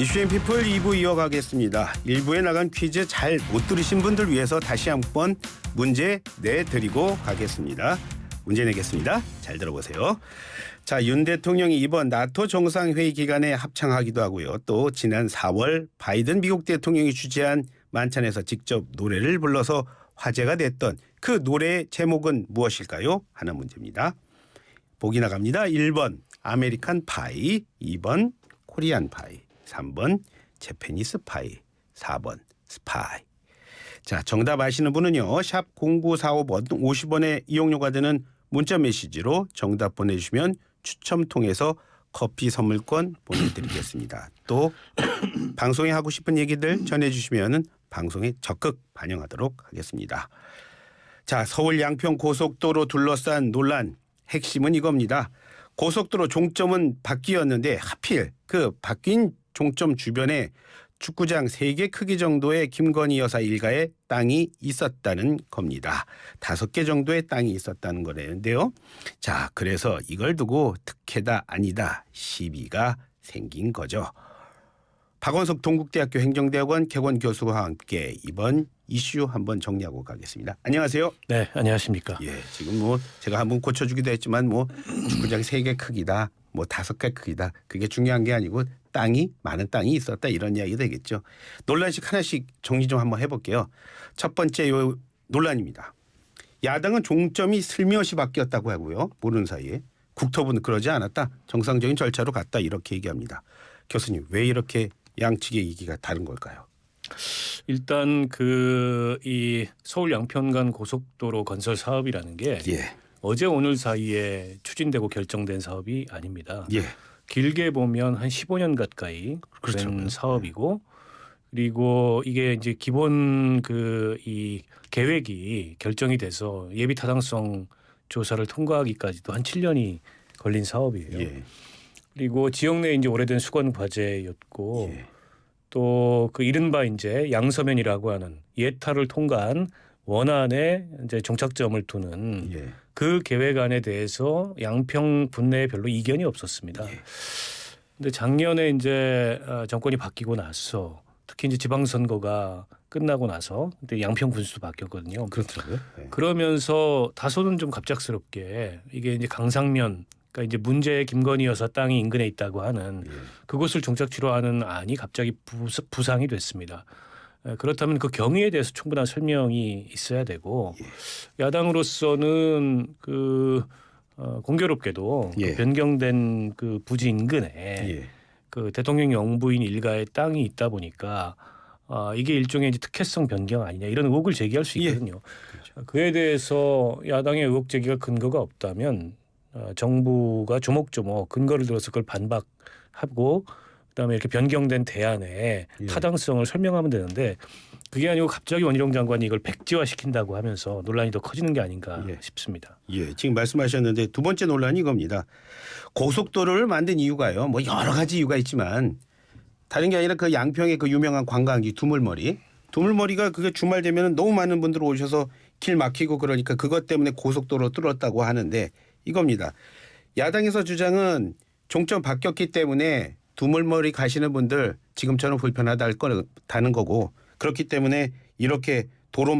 이슈앤 피플 2부 이어가겠습니다. 1부에 나간 퀴즈 잘 못 들으신 분들 위해서 다시 한번 문제 내드리고 가겠습니다. 문제 내겠습니다. 잘 들어보세요. 자, 윤 대통령이 이번 나토 정상회의 기간에 합창하기도 하고요. 또 지난 4월 바이든 미국 대통령이 주재한 만찬에서 직접 노래를 불러서 화제가 됐던 그 노래의 제목은 무엇일까요? 하나 문제입니다. 보기 나갑니다. 1번 아메리칸 파이, 2번 코리안 파이, 3번 재패니스 파이, 4번 스파이. 자, 정답 아시는 분은요. 샵 0945번 50원의 이용료가 되는 문자 메시지로 정답 보내주시면 추첨 통해서 커피 선물권 보내드리겠습니다. 또 방송에 하고 싶은 얘기들 전해주시면 방송에 적극 반영하도록 하겠습니다. 자, 서울 양평 고속도로 둘러싼 논란 핵심은 이겁니다. 고속도로 종점은 바뀌었는데 하필 그 바뀐 종점 주변에 축구장 3개 크기 정도의 김건희 여사 일가의 땅이 있었다는 겁니다. 5개 정도의 땅이 있었다는 거라는데요. 자, 그래서 이걸 두고 특혜다 아니다 시비가 생긴 거죠. 박원석 동국대학교 행정대학원 개원 교수와 함께 이번 이슈 한번 정리하고 가겠습니다. 안녕하세요. 네, 안녕하십니까. 예, 지금 뭐 제가 한번 고쳐주기도 했지만 뭐 축구장 3개 크기다, 뭐 5개 크기다, 그게 중요한 게 아니고 많은 땅이 있었다 이런 이야기 되겠죠. 논란씩 하나씩 정리 좀 한번 해볼게요. 첫 번째 요 논란입니다. 야당은 종점이 슬며시 바뀌었다고 하고요. 모르는 사이에 국토부는 그러지 않았다. 정상적인 절차로 갔다 이렇게 얘기합니다. 교수님, 왜 이렇게 양측의 얘기가 다른 걸까요? 일단 이 서울 양평간 고속도로 건설 사업이라는 게 어제 오늘 사이에 추진되고 결정된 사업이 아닙니다. 길게 보면 한 15년 가까이 된 사업이고, 그리고 이게 이제 기본 이 계획이 결정이 돼서 예비 타당성 조사를 통과하기까지도 한 7년이 걸린 사업이에요. 그리고 지역 내 이제 오래된 수건 과제였고, 또 그 이른바 이제 양서면이라고 하는 예타를 통과한 원안에 이제 종착점을 두는 그 계획안에 대해서 양평 분내에 별로 이견이 없었습니다. 근데 작년에 이제 정권이 바뀌고 나서 특히 이제 지방선거가 끝나고 나서 그때 양평 군수도 바뀌었거든요. 그렇더라고요. 그러면서 다소는 좀 갑작스럽게 이게 이제 강상면, 그러니까 이제 문제의 김건희 여사 땅이 인근에 있다고 하는 그곳을 종착지로 하는 안이 갑자기 부상이 됐습니다. 그렇다면 그 경위에 대해서 충분한 설명이 있어야 되고, 야당으로서는 공교롭게도 그 변경된 그 부지 인근에 그 대통령 영부인 일가의 땅이 있다 보니까 이게 일종의 이제 특혜성 변경 아니냐 이런 의혹을 제기할 수 있거든요. 그렇죠. 그에 대해서 야당의 의혹 제기가 근거가 없다면 정부가 조목조목 근거를 들어서 그걸 반박하고 그다음에 이렇게 변경된 대안에 타당성을 설명하면 되는데, 그게 아니고 갑자기 원희룡 장관이 이걸 백지화시킨다고 하면서 논란이 더 커지는 게 아닌가 싶습니다. 지금 말씀하셨는데 두 번째 논란이 이겁니다. 고속도로를 만든 이유가요. 뭐 여러 가지 이유가 있지만 다른 게 아니라 그 양평의 그 유명한 관광지 두물머리가 그게 주말 되면 너무 많은 분들 오셔서 길 막히고 그러니까 그것 때문에 고속도로 뚫었다고 하는데 이겁니다. 야당에서 주장은 종점 바뀌었기 때문에 두물머리 가시는 분들 지금처럼 불편하다는 거고, 그렇기 때문에 이렇게 도로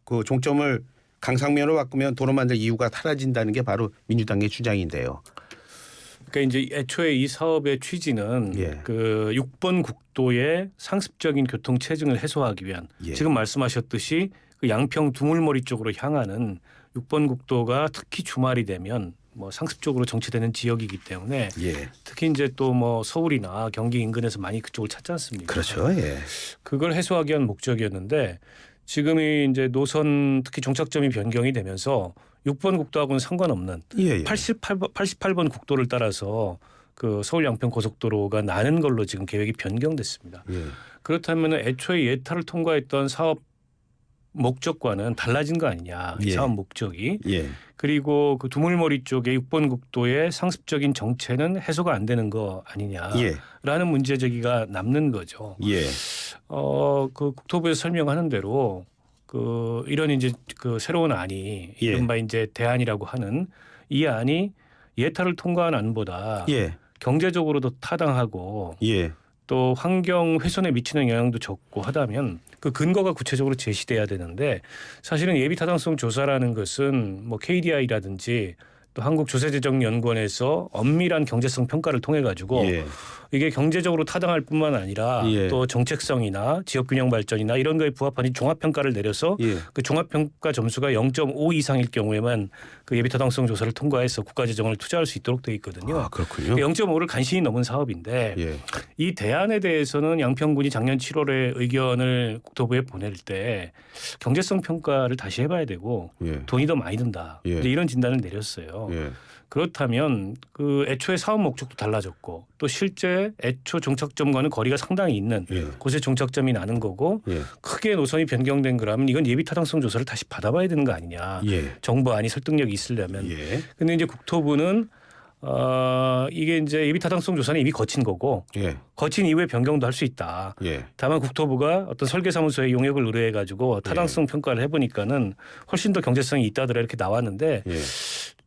그 종점을 강상면으로 바꾸면 도로 만들 이유가 사라진다는 게 바로 민주당의 주장인데요. 그러니까 이제 애초에 이 사업의 취지는 그 6번 국도의 상습적인 교통 체증을 해소하기 위한 지금 말씀하셨듯이 그 양평 두물머리 쪽으로 향하는 6번 국도가 특히 주말이 되면 뭐 상습적으로 정체되는 지역이기 때문에 특히 이제 또 뭐 서울이나 경기 인근에서 많이 그쪽을 찾지 않습니까? 그렇죠. 그걸 해소하기 위한 목적이었는데 지금이 이제 노선 특히 종착점이 변경이 되면서 6번 국도하고는 상관없는 88번 국도를 따라서 그 서울 양평 고속도로가 나는 걸로 지금 계획이 변경됐습니다. 그렇다면 애초에 예타를 통과했던 사업 목적과는 달라진 거 아니냐, 이 사업 목적이. 그리고 그 두물머리 쪽에 6번 국도의 상습적인 정체는 해소가 안 되는 거 아니냐라는 문제 제기가 남는 거죠. 그 국토부에서 설명하는 대로 그 이런 이제 그 새로운 안이 이른바 이제 대안이라고 하는 이 안이 예타를 통과한 안보다 경제적으로도 타당하고 또 환경 훼손에 미치는 영향도 적고 하다면 그 근거가 구체적으로 제시돼야 되는데 사실은 예비 타당성 조사라는 것은 뭐 KDI라든지 또 한국조세재정연구원에서 엄밀한 경제성 평가를 통해 가지고 예. 이게 경제적으로 타당할 뿐만 아니라 예. 또 정책성이나 지역균형 발전이나 이런 거에 부합하는 종합평가를 내려서 예. 그 종합평가 점수가 0.5 이상일 경우에만 그 예비타당성 조사를 통과해서 국가재정을 투자할 수 있도록 돼 있거든요. 아, 그렇군요. 0.5를 간신히 넘은 사업인데 예. 이 대안에 대해서는 양평군이 작년 7월에 의견을 국토부에 보낼 때 경제성 평가를 다시 해봐야 되고 예. 돈이 더 많이 든다. 예. 이제 이런 진단을 내렸어요. 예. 그렇다면 그 애초에 사업 목적도 달라졌고 또 실제 애초 종착점과는 거리가 상당히 있는 예. 곳에 종착점이 나는 거고 예. 크게 노선이 변경된 거라면 이건 예비 타당성 조사를 다시 받아봐야 되는 거 아니냐. 예. 정부 안이 설득력이 있으려면. 예. 근데 이제 국토부는 이게 이제 예비 타당성 조사는 이미 거친 거고 예. 거친 이후에 변경도 할 수 있다. 예. 다만 국토부가 어떤 설계사무소에 용역을 의뢰해 가지고 타당성 평가를 해보니까는 훨씬 더 경제성이 있다더라 이렇게 나왔는데 예.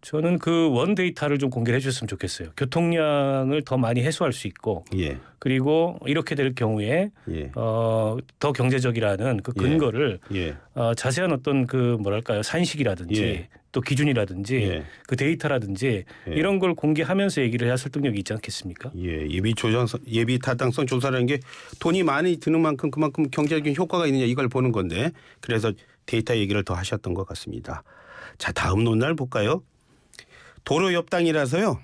저는 그 원 데이터를 좀 공개를 해주셨으면 좋겠어요. 교통량을 더 많이 해소할 수 있고 예. 그리고 이렇게 될 경우에 예. 더 경제적이라는 그 근거를 예. 자세한 어떤 그 뭐랄까요 산식이라든지 예. 또 기준이라든지 예. 그 데이터라든지 예. 이런 걸 공개하면서 얘기를 해야 설득력이 있지 않겠습니까? 예, 예비 타당성 조사라는 게 돈이 많이 드는 만큼 그만큼 경제적인 효과가 있느냐 이걸 보는 건데 그래서 데이터 얘기를 더 하셨던 것 같습니다. 자, 다음 논날 볼까요? 도로 옆 땅이라서요.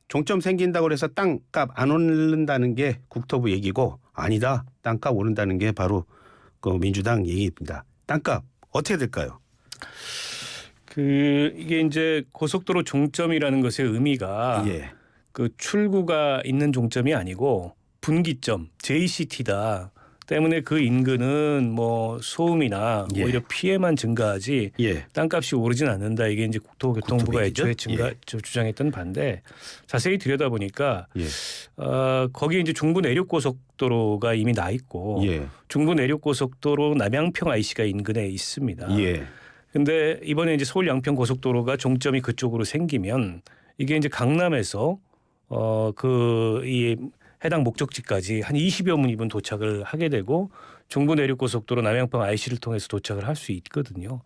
종점 생긴다고 해서 땅값 안 오른다는 게 국토부 얘기고 아니다. 땅값 오른다는 게 바로 그 민주당 얘기입니다. 땅값 어떻게 될까요? 이게 이제 고속도로 종점이라는 것의 의미가 예. 그 출구가 있는 종점이 아니고 분기점 JCT다. 때문에 그 인근은 뭐 소음이나 예. 오히려 피해만 증가하지 예. 땅값이 오르진 않는다. 이게 이제 국토교통부가 국토부 애초에 얘기죠? 주장했던 반대. 자세히 들여다보니까 예. 거기에 이제 중부 내륙고속도로가 이미 나 있고 예. 중부 내륙고속도로 남양평 IC가 인근에 있습니다. 예. 근데 이번에 이제 서울 양평 고속도로가 종점이 그쪽으로 생기면 이게 이제 강남에서 이 해당 목적지까지 한 20여 분이면 도착을 하게 되고 중부 내륙고속도로 남양평 IC를 통해서 도착을 할 수 있거든요.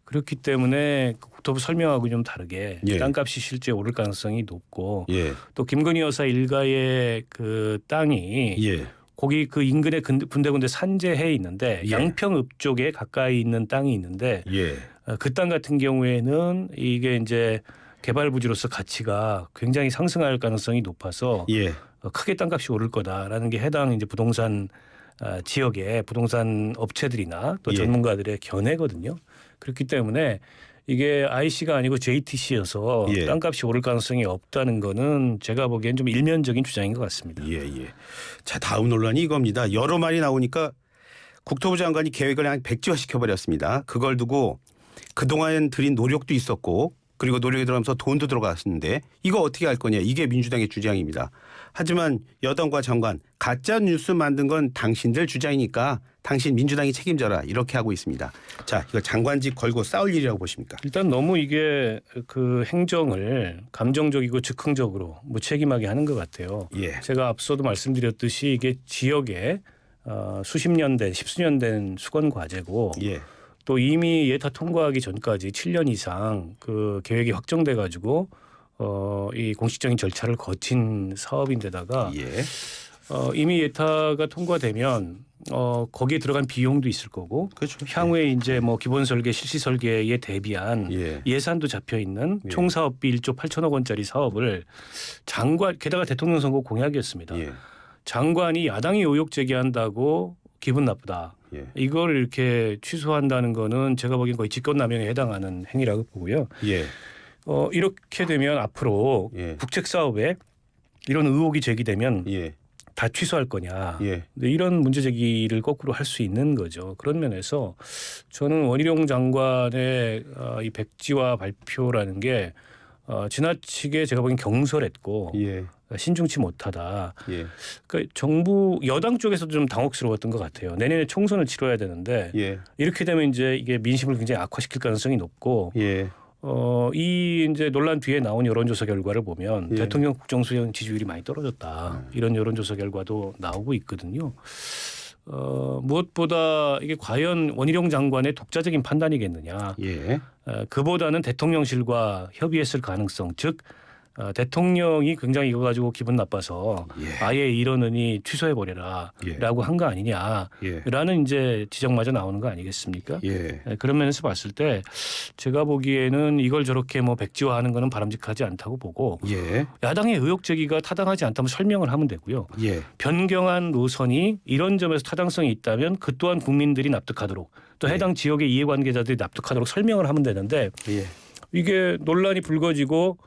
그렇기 때문에 국토부 설명하고 좀 다르게 예. 땅값이 실제 오를 가능성이 높고 예. 또 김건희 여사 일가의 그 땅이 예. 거기 그 인근에 군데군데 산재해 있는데 예. 양평읍 쪽에 가까이 있는 땅이 있는데 예. 그 땅 같은 경우에는 이게 이제 개발 부지로서 가치가 굉장히 상승할 가능성이 높아서 예. 크게 땅값이 오를 거다라는 게 해당 이제 부동산 지역의 부동산 업체들이나 또 예. 전문가들의 견해거든요. 그렇기 때문에 이게 IC가 아니고 JTC여서 예. 땅값이 오를 가능성이 없다는 거는 제가 보기엔 좀 일면적인 주장인 것 같습니다. 예, 예. 자, 다음 논란이 이겁니다. 여러 말이 나오니까 국토부 장관이 계획을 그냥 백지화시켜버렸습니다. 그걸 두고 그동안 들인 노력도 있었고 그리고 노력이 들어가면서 돈도 들어갔는데 이거 어떻게 할 거냐 이게 민주당의 주장입니다. 하지만 여당과 장관 가짜 뉴스 만든 건 당신들 주장이니까 당신 민주당이 책임져라 이렇게 하고 있습니다. 자, 이거 장관직 걸고 싸울 일이라고 보십니까? 일단 너무 이게 그 행정을 감정적이고 즉흥적으로 무책임하게 하는 것 같아요. 예. 제가 앞서도 말씀드렸듯이 이게 지역에 수십 년 된, 십수년 된 수건 과제고 예. 또 이미 예타 통과하기 전까지 7년 이상 그 계획이 확정돼 가지고 이 공식적인 절차를 거친 사업인데다가 예. 이미 예타가 통과되면 거기에 들어간 비용도 있을 거고 그렇죠. 향후에 이제 뭐 기본 설계, 실시 설계에 대비한 예. 예산도 잡혀 있는 예. 총 사업비 1조 8천억 원짜리 사업을 장관 게다가 대통령 선거 공약이었습니다. 예. 장관이 야당이 의혹 제기한다고 기분 나쁘다. 예. 이걸 이렇게 취소한다는 거는 제가 보기엔 거의 직권남용에 해당하는 행위라고 보고요. 예. 이렇게 되면 앞으로 예. 국책 사업에 이런 의혹이 제기되면 예. 다 취소할 거냐. 예. 근데 이런 문제 제기를 거꾸로 할 수 있는 거죠. 그런 면에서 저는 원희룡 장관의 이 백지화 발표라는 게 지나치게 제가 보기엔 경솔했고 예. 신중치 못하다. 예. 그러니까 정부 여당 쪽에서도 좀 당혹스러웠던 것 같아요. 내년에 총선을 치러야 되는데 예. 이렇게 되면 이제 이게 민심을 굉장히 악화시킬 가능성이 높고 예. 이 이제 논란 뒤에 나온 여론조사 결과를 보면 예. 대통령 국정수행 지지율이 많이 떨어졌다. 이런 여론조사 결과도 나오고 있거든요. 무엇보다 이게 과연 원희룡 장관의 독자적인 판단이겠느냐. 예. 그보다는 대통령실과 협의했을 가능성, 즉 대통령이 굉장히 이거 가지고 기분 나빠서 예. 아예 이러느니 취소해버려라라고 한 거 아니냐라는 이제 지적마저 나오는 거 아니겠습니까? 예. 그런 면에서 봤을 때 제가 보기에는 이걸 저렇게 뭐 백지화하는 거는 바람직하지 않다고 보고 예. 야당의 의혹 제기가 타당하지 않다면 설명을 하면 되고요. 예. 변경한 노선이 이런 점에서 타당성이 있다면 그 또한 국민들이 납득하도록 또 해당 지역의 이해관계자들이 납득하도록 설명을 하면 되는데 예. 이게 논란이 불거지고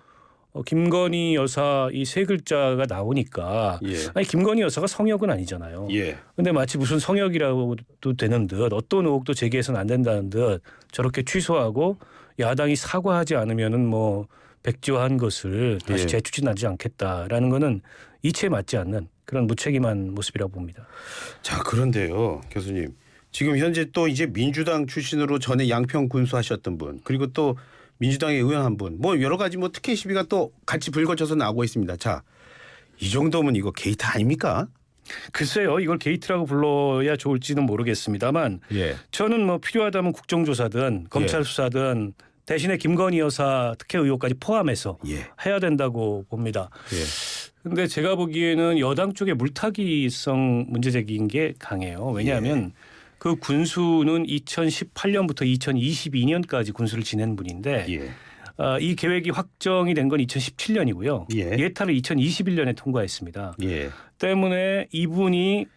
김건희 여사 이 세 글자가 나오니까 예. 아니 김건희 여사가 성역은 아니잖아요. 예. 근데 마치 무슨 성역이라고도 되는 듯 어떤 의혹도 제기해서는 안 된다는 듯 저렇게 취소하고 야당이 사과하지 않으면은 뭐 백지화한 것을 다시 예. 재추진하지 않겠다라는 거는 이치에 맞지 않는 그런 무책임한 모습이라고 봅니다. 자, 그런데요, 교수님. 지금 현재 또 이제 민주당 출신으로 전에 양평 군수하셨던 분, 그리고 또 민주당의 의원 한 분, 뭐 여러 가지 뭐 특혜 시비가 또 같이 불거져서 나오고 있습니다. 자, 이 정도면 이거 게이트 아닙니까? 글쎄요, 이걸 게이트라고 불러야 좋을지는 모르겠습니다만 예. 저는 뭐 필요하다면 국정조사든 검찰 수사든 대신에 김건희 여사 특혜 의혹까지 포함해서 예. 해야 된다고 봅니다. 예. 근데 제가 보기에는 여당 쪽에 물타기성 문제 제기인 게 강해요. 왜냐하면 그 군수는 2018년부터 2022년까지 군수를 지낸 분인데 예. 이 계획이 확정이 된 건 2017년이고요. 예. 예타를 2021년에 통과했습니다. 예. 때문에 이분이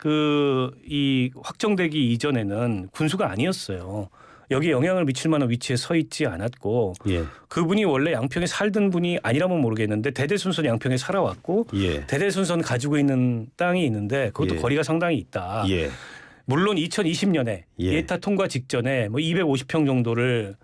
이 확정되기 이전에는 군수가 아니었어요. 여기에 영향을 미칠 만한 위치에 서 있지 않았고 예. 그분이 원래 양평에 살던 분이 아니라면 모르겠는데 대대손손 양평에 살아왔고 예. 대대손손 가지고 있는 땅이 있는데 그것도 예. 거리가 상당히 있다. 예. 물론 2020년에 예. 예타 통과 직전에 뭐 250평 정도를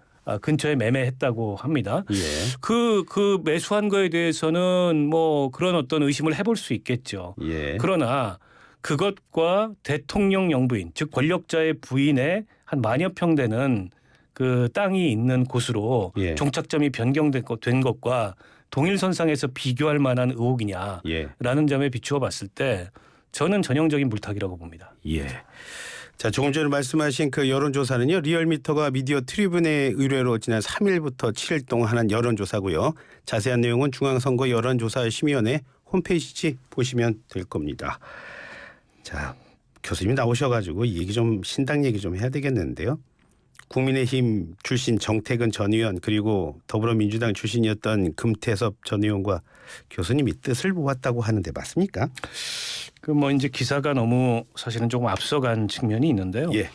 근처에 매매했다고 합니다. 예. 그 매수한 거에 대해서는 뭐 그런 어떤 의심을 해볼 수 있겠죠. 예. 그러나 그것과 대통령 영부인 즉 권력자의 부인의 한 만여 평 되는 그 땅이 있는 곳으로 예. 종착점이 변경된 것과 동일선상에서 비교할 만한 의혹이냐라는 예. 점에 비추어 봤을 때 저는 전형적인 물타기라고 봅니다. 예. 자, 조금 전에 말씀하신 그 여론조사는요. 리얼미터가 미디어 트리뷴의 의뢰로 지난 3일부터 7일 동안 하는 여론조사고요. 자세한 내용은 중앙선거 여론조사심의원회 홈페이지 보시면 될 겁니다. 자, 교수님이 나오셔가지고 이 얘기 좀 신당 얘기 좀 해야 되겠는데요. 국민의힘 출신 정태근 전 의원 그리고 더불어민주당 출신이었던 금태섭 전 의원과 교수님이 뜻을 모았다고 하는데 맞습니까? 그 뭐 이제 기사가 너무 사실은 조금 앞서간 측면이 있는데요. 예.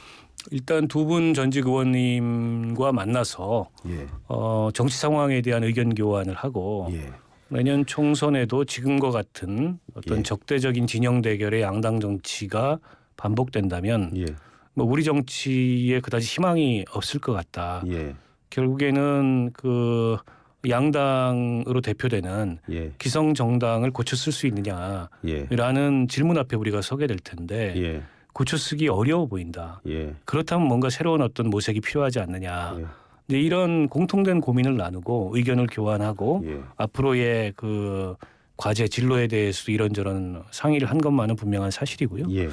일단 두 분 전직 의원님과 만나서 예. 정치 상황에 대한 의견 교환을 하고 예. 내년 총선에도 지금과 같은 어떤 예. 적대적인 진영 대결의 양당 정치가 반복된다면 예. 뭐 우리 정치에 그다지 희망이 없을 것 같다. 예. 결국에는 그 양당으로 대표되는 예. 기성 정당을 고쳐 쓸 수 있느냐라는 예. 질문 앞에 우리가 서게 될 텐데 예. 고쳐 쓰기 어려워 보인다. 예. 그렇다면 뭔가 새로운 어떤 모색이 필요하지 않느냐. 예. 근데 이런 공통된 고민을 나누고 의견을 교환하고 예. 앞으로의 그 과제 진로에 대해서도 이런저런 상의를 한 것만은 분명한 사실이고요. 예.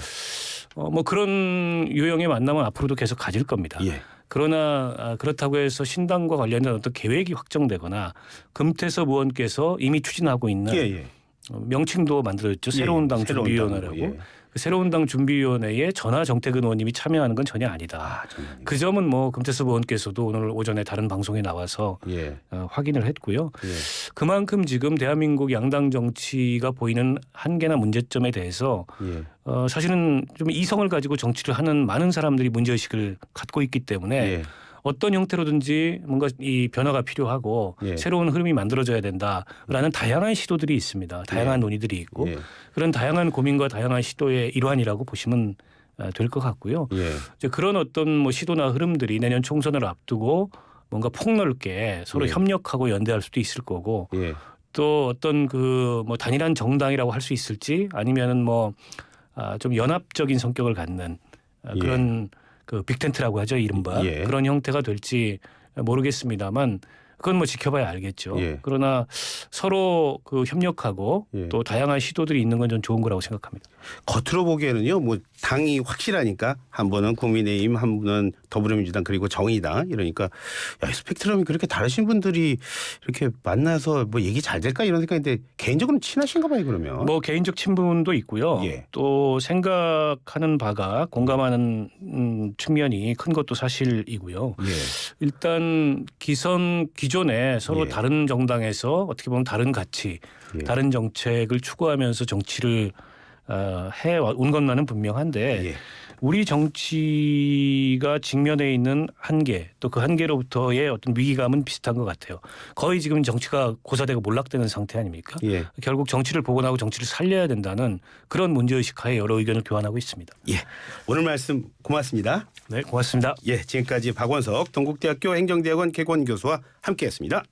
뭐 그런 유형의 만남은 앞으로도 계속 가질 겁니다. 예. 그러나 그렇다고 해서 신당과 관련된 어떤 계획이 확정되거나 금태섭 의원께서 이미 추진하고 있는 예. 명칭도 만들어졌죠. 새로운 당 준비위원회라고. 예. 그 새로운 당 준비위원회에 전하 정태근 의원님이 참여하는 건 전혀 아니다. 그 점은 뭐 금태섭 의원께서도 오늘 오전에 다른 방송에 나와서 예. 확인을 했고요. 예. 그만큼 지금 대한민국 양당 정치가 보이는 한계나 문제점에 대해서 예. 사실은 좀 이성을 가지고 정치를 하는 많은 사람들이 문제의식을 갖고 있기 때문에 예. 어떤 형태로든지 뭔가 이 변화가 필요하고 예. 새로운 흐름이 만들어져야 된다라는 다양한 시도들이 있습니다. 다양한 논의들이 있고 예. 그런 다양한 고민과 다양한 시도의 일환이라고 보시면 될 것 같고요. 예. 이제 그런 어떤 뭐 시도나 흐름들이 내년 총선을 앞두고 뭔가 폭넓게 서로 예. 협력하고 연대할 수도 있을 거고 예. 또 어떤 그 뭐 단일한 정당이라고 할 수 있을지 아니면은 뭐 좀 연합적인 성격을 갖는 그런 그 빅텐트라고 하죠 이른바 예. 그런 형태가 될지 모르겠습니다만 그건 뭐 지켜봐야 알겠죠. 예. 그러나 서로 그 협력하고 예. 또 다양한 시도들이 있는 건 전 좋은 거라고 생각합니다. 겉으로 보기에는요, 뭐 당이 확실하니까 한 번은 국민의힘, 한 번은 더불어민주당 그리고 정의당 이러니까 야, 스펙트럼이 그렇게 다르신 분들이 이렇게 만나서 뭐 얘기 잘 될까 이런 생각인데 개인적으로는 친하신가 봐요 그러면. 뭐 개인적 친분도 있고요. 예. 또 생각하는 바가 공감하는 측면이 큰 것도 사실이고요. 예. 일단 기존에 서로 예. 다른 정당에서 어떻게 보면 다른 가치, 예. 다른 정책을 추구하면서 정치를 해온 것만은 분명한데 예. 우리 정치가 직면해 있는 한계 또 그 한계로부터의 어떤 위기감은 비슷한 것 같아요. 거의 지금 정치가 고사되고 몰락되는 상태 아닙니까? 예. 결국 정치를 복원하고 정치를 살려야 된다는 그런 문제의식 하에 여러 의견을 교환하고 있습니다. 예. 오늘 말씀 고맙습니다. 네, 고맙습니다. 예, 지금까지 박원석 동국대학교 행정대학원 개건교수와 함께했습니다.